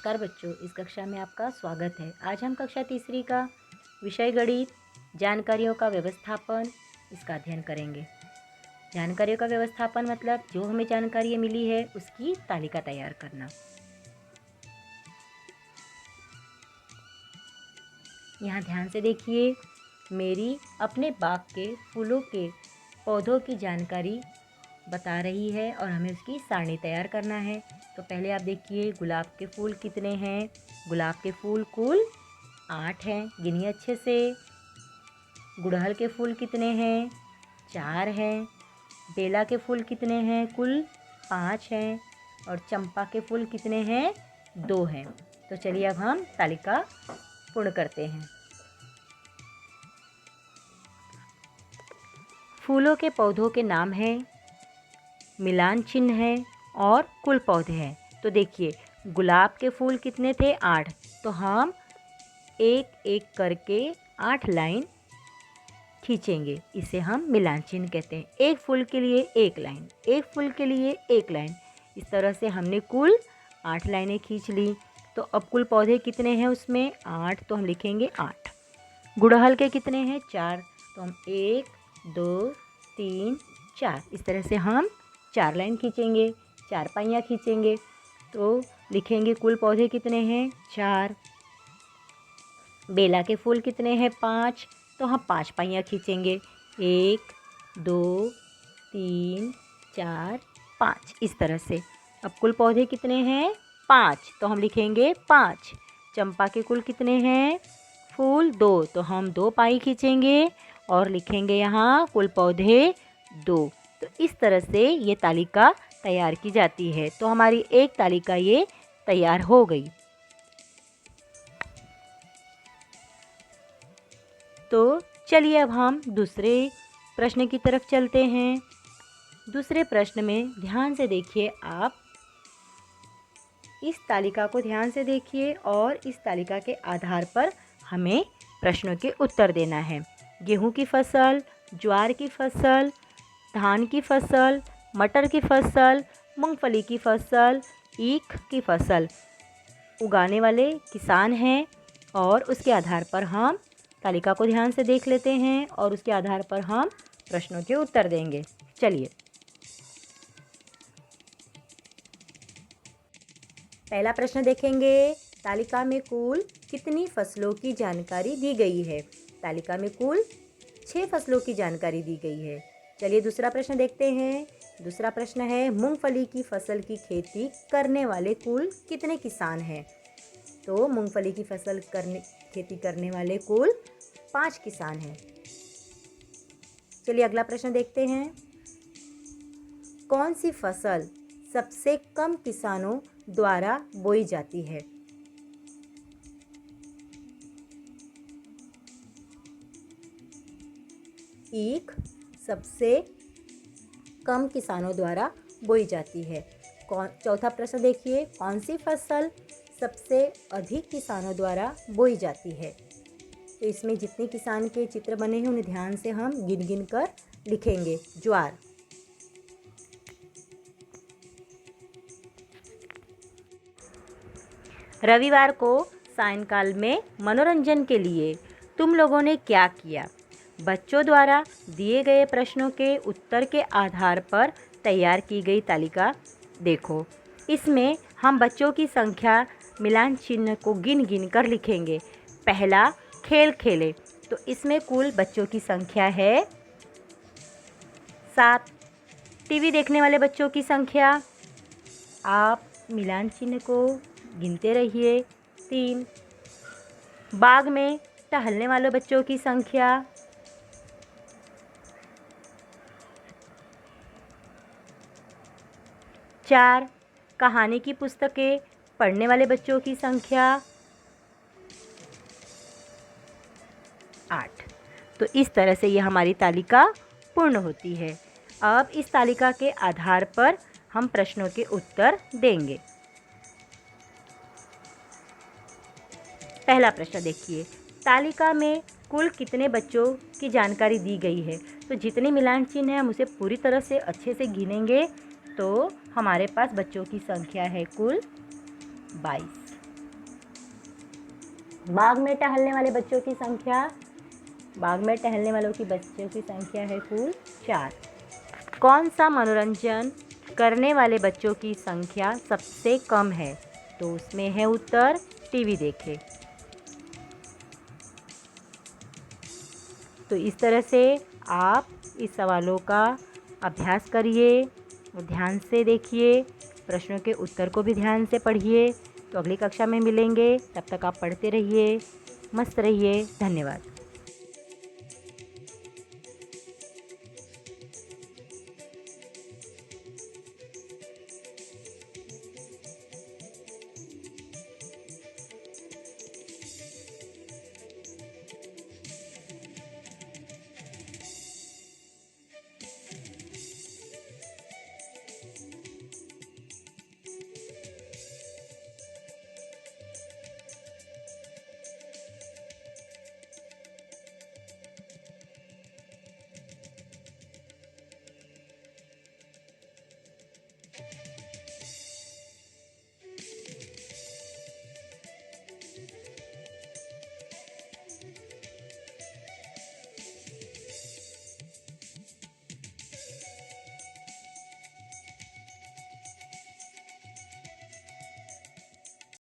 नमस्कार बच्चों, इस कक्षा में आपका स्वागत है। आज हम कक्षा तीसरी का विषय गणित जानकारियों का व्यवस्थापन इसका अध्ययन करेंगे। जानकारियों का व्यवस्थापन मतलब जो हमें जानकारी मिली है उसकी तालिका तैयार करना। यहाँ ध्यान से देखिए, मेरी अपने बाग के फूलों के पौधों की जानकारी बता रही है और हमें उसकी सारणी तैयार करना है। तो पहले आप देखिए, गुलाब के फूल कितने हैं। गुलाब के फूल कुल 8 हैं, गिनिए अच्छे से। गुड़हल के फूल कितने हैं? 4 हैं। बेला के फूल कितने हैं? कुल 5 हैं। और चंपा के फूल कितने हैं? 2 हैं। तो चलिए अब हम तालिका पूर्ण करते हैं। फूलों के पौधों के नाम हैं, मिलान चिन्ह है और कुल पौधे हैं। तो देखिए, गुलाब के फूल कितने थे? 8। तो हम एक एक करके 8 लाइन खींचेंगे, इसे हम मिलान चिन्ह कहते हैं। एक फूल के लिए एक लाइन, एक फूल के लिए एक लाइन। इस तरह से हमने कुल 8 लाइनें खींच ली। तो अब कुल पौधे कितने हैं उसमें? 8, तो हम लिखेंगे 8। गुड़हल के कितने हैं? 4, तो हम 1 2 3 4 इस तरह से हम 4 लाइन खींचेंगे, 4 पाइयाँ खींचेंगे। तो लिखेंगे कुल पौधे कितने हैं? 4। बेला के फूल कितने हैं? 5, तो हम 5 पाइयाँ खींचेंगे, 1 2 3 4 5 इस तरह से। अब कुल पौधे कितने हैं? 5, तो हम लिखेंगे 5। चंपा के कुल कितने हैं? फूल 2, तो हम 2 पाई खींचेंगे और लिखेंगे यहाँ कुल पौधे 2। तो इस तरह से ये तालिका तैयार की जाती है। तो हमारी एक तालिका ये तैयार हो गई। तो चलिए अब हम दूसरे प्रश्न की तरफ चलते हैं। दूसरे प्रश्न में ध्यान से देखिए, आप इस तालिका को ध्यान से देखिए और इस तालिका के आधार पर हमें प्रश्नों के उत्तर देना है। गेहूं की फसल, ज्वार की फसल, धान की फसल, मटर की फसल, मूंगफली की फसल, ईख की फसल उगाने वाले किसान हैं और उसके आधार पर हम तालिका को ध्यान से देख लेते हैं और उसके आधार पर हम प्रश्नों के उत्तर देंगे। चलिए, पहला प्रश्न देखेंगे। तालिका में कुल कितनी फसलों की जानकारी दी गई है? तालिका में कुल 6 फसलों की जानकारी दी गई है। चलिए दूसरा प्रश्न देखते हैं। दूसरा प्रश्न है, मूंगफली की फसल की खेती करने वाले कुल कितने किसान हैं? तो मूंगफली की फसल खेती करने वाले कुल 5 किसान हैं। चलिए अगला प्रश्न देखते हैं। कौन सी फसल सबसे कम किसानों द्वारा बोई जाती है? ईख सबसे कम किसानों द्वारा बोई जाती है। चौथा प्रश्न देखिए, कौन सी फसल सबसे अधिक किसानों द्वारा बोई जाती है? तो इसमें जितने किसान के चित्र बने हैं उन्हें ध्यान से हम गिन गिन कर लिखेंगे। ज्वार। रविवार को सायंकाल में मनोरंजन के लिए तुम लोगों ने क्या किया? बच्चों द्वारा दिए गए प्रश्नों के उत्तर के आधार पर तैयार की गई तालिका देखो। इसमें हम बच्चों की संख्या मिलान चिन्ह को गिन गिन कर लिखेंगे। पहला, खेल खेले, तो इसमें कुल बच्चों की संख्या है 7। टीवी देखने वाले बच्चों की संख्या, आप मिलान चिन्ह को गिनते रहिए, 3। बाग में टहलने वाले बच्चों की संख्या, 4। कहानी की पुस्तकें पढ़ने वाले बच्चों की संख्या, 8। तो इस तरह से ये हमारी तालिका पूर्ण होती है। अब इस तालिका के आधार पर हम प्रश्नों के उत्तर देंगे। पहला प्रश्न देखिए, तालिका में कुल कितने बच्चों की जानकारी दी गई है? तो जितने मिलान चिन्ह हैं हम उसे पूरी तरह से अच्छे से गिनेंगे। तो हमारे पास बच्चों की संख्या है कुल 22। बाग में टहलने वाले बच्चों की संख्या, बाग में टहलने वालों की बच्चों की संख्या है कुल 4। कौन सा मनोरंजन करने वाले बच्चों की संख्या सबसे कम है? तो उसमें है उत्तर टीवी देखे। तो इस तरह से आप इस सवालों का अभ्यास करिए, ध्यान से देखिए, प्रश्नों के उत्तर को भी ध्यान से पढ़िए। तो अगली कक्षा में मिलेंगे, तब तक आप पढ़ते रहिए, मस्त रहिए। धन्यवाद।